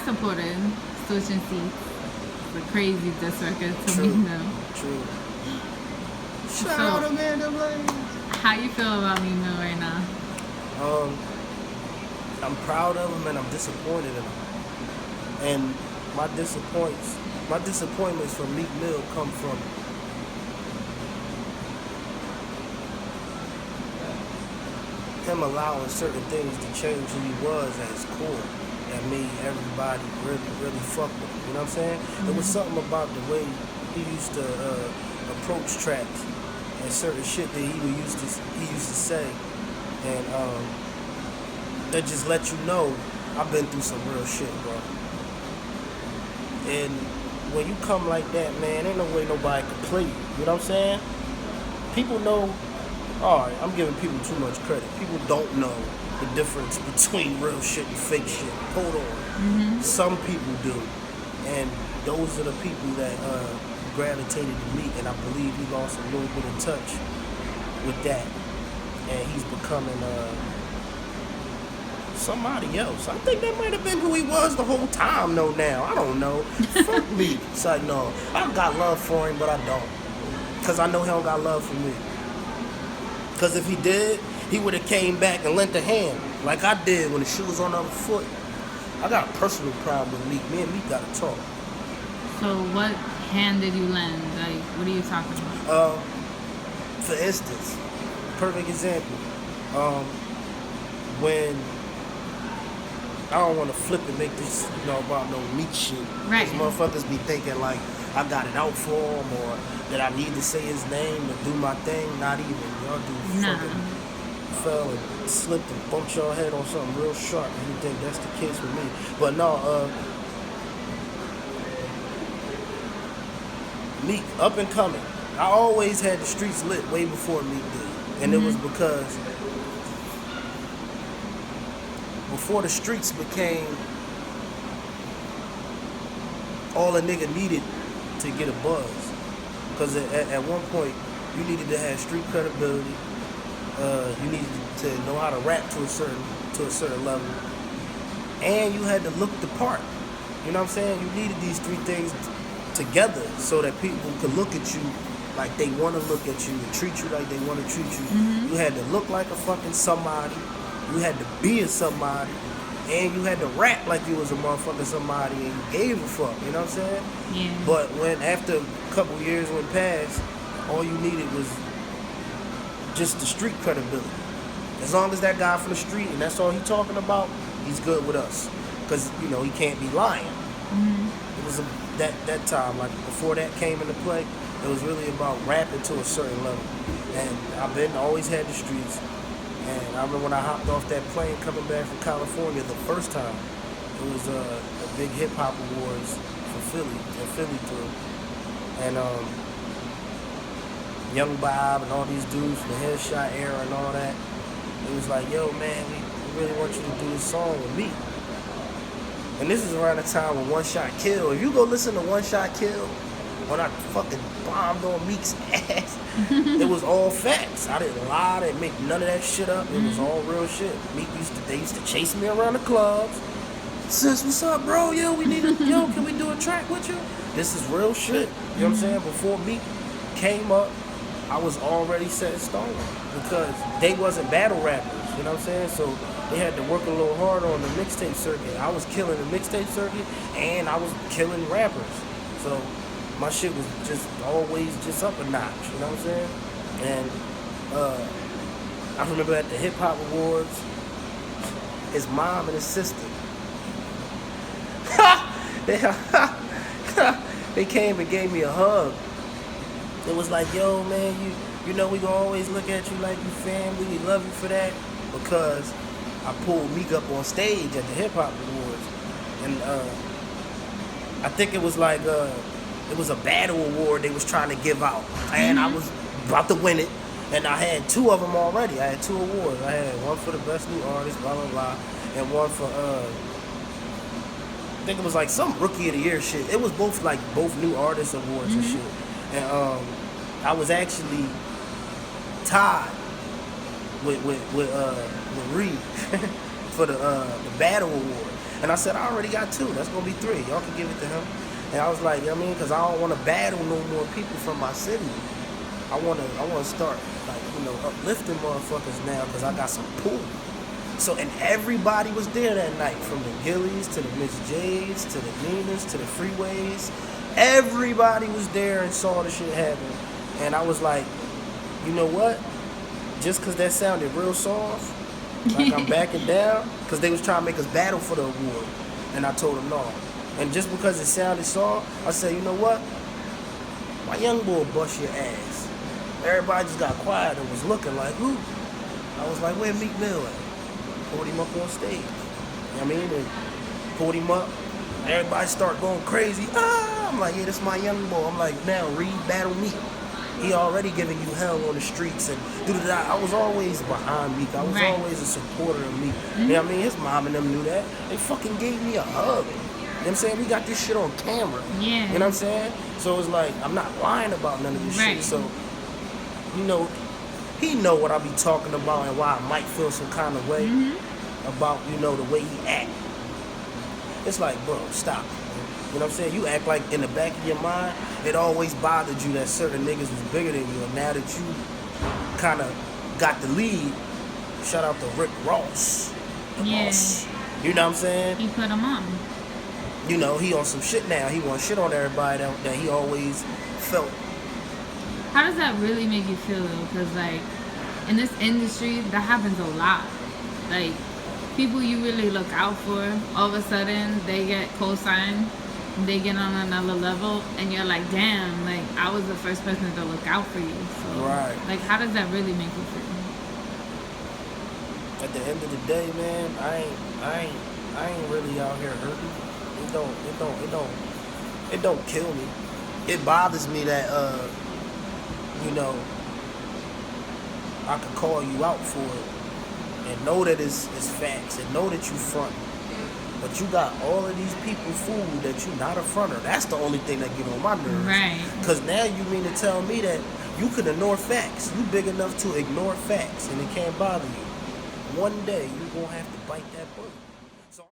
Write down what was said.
supported Switching Seats. It's a crazy diss record to True. Meek Mill. True. Shout So- out Amanda Blaze. How you feel about Meek Mill right now? I'm proud of him and I'm disappointed in him. And my disappointments from Meek Mill come from him allowing certain things to change who he was at his core that made everybody really, really fuck with him. You know what I'm saying? There was something about the way he used to approach tracks and certain shit that he used to say, and that just let you know I've been through some real shit, bro. And when you come like that, man, ain't no way nobody can play you. You know what I'm saying? People know. Alright, I'm giving people too much credit. People don't know the difference between real shit and fake shit. Hold on. Some people do. And those are the people that gravitated to Meek, and I believe he lost a little bit of touch with that. And he's becoming somebody else. I think that might have been who he was the whole time, though, now. I don't know. Fuck me. It's like, no. I got love for him, but I don't. Because I know he don't got love for me. Because if he did, he would have came back and lent a hand, like I did when the shoe was on the other foot. I got a personal problem with Meek. Me and Meek got to talk. So what hand did you lend? Like, what are you talking about? For instance, perfect example. When I don't want to flip and make this, about no Meek shit. Right. Because motherfuckers be thinking like I got it out for him or that I need to say his name to do my thing. Not even. Y'all do fucking fell and slipped and bumped your head on something real sharp. And you think that's the case with me. But no, Meek, up and coming. I always had the streets lit way before Meek did. And it was because before the streets became all a nigga needed to get a buzz. Because at one point, you needed to have street credibility. You needed to know how to rap to a certain level. And you had to look the part. You know what I'm saying? You needed these three things together so that people could look at you like they want to look at you and treat you like they want to treat you. You had to look like a fucking somebody. You had to be a somebody. And you had to rap like you was a motherfucking somebody and you gave a fuck. You know what I'm saying? Yeah. But when after a couple years went past, all you needed was just the street credibility. As long as that guy from the street and that's all he talking about, he's good with us. Because, he can't be lying. It was that time, like before that came into play, it was really about rapping to a certain level. And I've always had the streets. And I remember when I hopped off that plane coming back from California the first time, it was a big hip hop awards for Philly through. And Young Bob and all these dudes from the Headshot era and all that, it was like, yo man, we really want you to do this song with me. And this is around the time when One Shot Kill. If you go listen to One Shot Kill, when I fucking bombed on Meek's ass, it was all facts. I didn't lie, I didn't make none of that shit up. It was all real shit. Meek they used to chase me around the clubs. Sis, what's up, bro? Yo, can we do a track with you? This is real shit. You know what I'm saying? Before Meek came up, I was already set in stone because they wasn't battle rappers. You know what I'm saying? So they had to work a little harder on the mixtape circuit. I was killing the mixtape circuit and I was killing rappers. So my shit was just always just up a notch, you know what I'm saying? And I remember at the Hip Hop Awards, his mom and his sister, they came and gave me a hug. It was like, yo man, you know we gonna always look at you like you family, we love you for that. Because I pulled Meek up on stage at the Hip Hop Awards. And I think it was like it was a battle award they was trying to give out. And I was about to win it. And I had two of them already. I had two awards. I had one for the best new artist, blah, blah, blah. And one for, I think it was like some rookie of the year shit. It was both new artist awards and shit. And I was actually tied with Reed for the battle award. And I said, I already got 2. That's gonna be 3. Y'all can give it to him. And I was like, you know what I mean? Because I don't want to battle no more people from my city. I wanna start like, uplifting motherfuckers now because I got some pull. So, and everybody was there that night, from the Gillies to the Miss J's to the Ninas to the Freeways. Everybody was there and saw the shit happen. And I was like, you know what? Just because that sounded real soft, like I'm backing down, because they was trying to make us battle for the award. And I told them no. And just because it sounded soft, I said, you know what? My young boy bust your ass. Everybody just got quiet and was looking like, who? I was like, where Meek Mill at? Pulled him up on stage. You know what I mean? And pulled him up. Everybody start going crazy. Ah! I'm like, yeah, this is my young boy. I'm like, now read Battle Meek. He already giving you hell on the streets. And I was always behind Meek. I was always a supporter of Meek. You know what I mean? His mom and them knew that. They fucking gave me a hug. You know what I'm saying? We got this shit on camera. Yeah. You know what I'm saying? So it's like, I'm not lying about none of this shit. So, he know what I be talking about and why I might feel some kind of way about, the way he act. It's like, bro, stop. You know what I'm saying? You act like in the back of your mind, it always bothered you that certain niggas was bigger than you. And now that you kind of got the lead, shout out to Rick Ross. The boss. You know what I'm saying? He put him on. He on some shit now. He want shit on everybody that he always felt. How does that really make you feel though? Because like in this industry, that happens a lot. Like people you really look out for, all of a sudden they get co-signed, they get on another level, and you're like, damn, like I was the first person to look out for you. So like, how does that really make you feel? At the end of the day, man, I ain't really out here hurting. It don't kill me. It bothers me that I could call you out for it and know that it's facts and know that you front. But you got all of these people fooled that you not a fronter. That's the only thing that get on my nerves. Right. Because now you mean to tell me that you can ignore facts. You big enough to ignore facts and it can't bother you. One day you gonna have to bite that bullet. So